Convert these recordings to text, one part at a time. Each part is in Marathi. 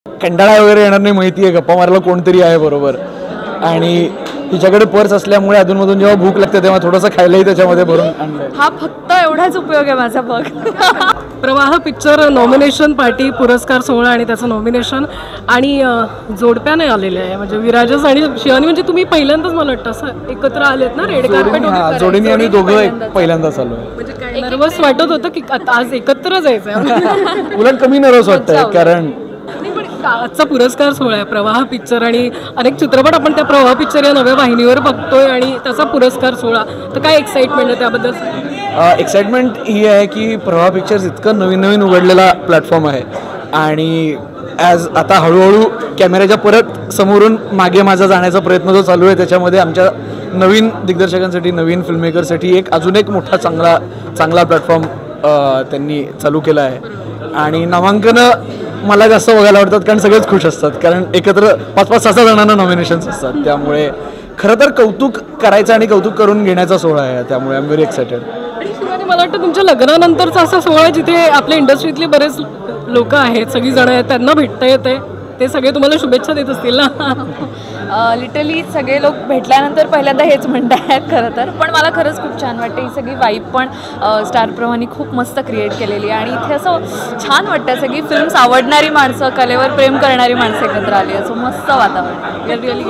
कंटाळा वगैरे येणार नाही माहिती आहे, गप्पा मारायला कोणतरी आहे बरोबर. आणि तिच्याकडे पर्स असल्यामुळे अधूनमधून जेव्हा भूक लागते तेव्हा थोडंसं खायलाही त्याच्यामध्ये भरून आणलं. हा फक्त एवढाच उपयोग आहे माझा बघ. प्रवाह पिक्चर नॉमिनेशन पार्टी पुरस्कार सोहळा आणि त्याचं नॉमिनेशन आणि जोडप्याने आलेले आहे, म्हणजे विराजस आणि शिवानी. म्हणजे तुम्ही पहिल्यांदाच मला वाटतं असं एकत्र आलेत ना रेड कार्पेट. जोडीने आणि दोघं पहिल्यांदाच आलो आहे. म्हणजे काय नर्वस वाटत होतं की आज एकत्र जायचं? उलट कमी नर्वस वाटतंय कारण आजचा पुरस्कार सोहळा आहे प्रवाह पिक्चर आणि अनेक चित्रपट आपण त्या प्रवाह पिक्चर या नव्या वाहिनीवर बघतोय आणि त्याचा पुरस्कार सोहळा, तर काय एक्साइटमेंट आहे त्याबद्दल? एक्साइटमेंट ही आहे की प्रवाह पिक्चर्स इतकं नवीन उघडलेला प्लॅटफॉर्म आहे आणि आता हळूहळू कॅमेऱ्याच्या परत समोरून मागे माझा जाण्याचा प्रयत्न जो चालू आहे त्याच्यामध्ये आमच्या नवीन दिग्दर्शकांसाठी, नवीन फिल्ममेकरसाठी अजून एक मोठा चांगला प्लॅटफॉर्म त्यांनी चालू केला आहे. आणि नामांकनं मला जास्त बघायला आवडतात कारण सगळेच खुश असतात, कारण एकत्र 5-5-6 जणांना नॉमिनेशन्स असतात. त्यामुळे खरं तर कौतुक करायचं आणि कौतुक करून घेण्याचा सोहळा आहे, त्यामुळे आय एम व्हेरी एक्सायटेड. आणि मला वाटतं तुमच्या लग्नानंतरचा असा सोहळा जिथे आपल्या इंडस्ट्रीतले बरेच लोक आहेत, सगळी जण आहेत, त्यांना भेटता येते, ते सगळे तुम्हाला शुभेच्छा देत असतील ना? लिटरली सगळे लोक भेटल्यानंतर पहिल्यांदा हेच म्हणत आहेत खरं तर. पण मला खरंच खूप छान वाटतं. ही सगळी वाईब पण स्टार प्रवाहाने खूप मस्त क्रिएट केलेली आहे आणि इथे असं छान वाटतं. सगळी फिल्म्स आवडणारी माणसं, कलेवर प्रेम करणारी माणसं एकत्र आली, असं मस्त वातावरण. रिअली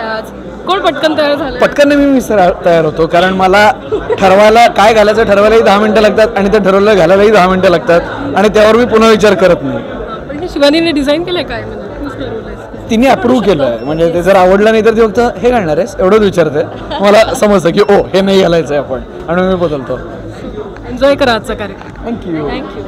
आज कोण पटकन तयार झालं? पटकन मी तयार होतो, कारण मला ठरवायला काय घालायचं ठरवायलाही 10 मिनटं लागतात आणि ते ठरवलं घालायलाही 10 मिनटं लागतात आणि त्यावर मी पुन्हा विचार करत नाही. पण शिवानीने डिझाईन केलंय काय? तिने अप्रूव्ह केलं आहे, म्हणजे ते जर आवडलं नाही तर ती फक्त हे घालणार आहेस एवढंच विचारते. मला समजतं की ओ हे नाही घालायचं आहे आपण, आणि मी बदलतो. एन्जॉय करा आजचा कार्यक्रम. थँक्यू. थँक्यू.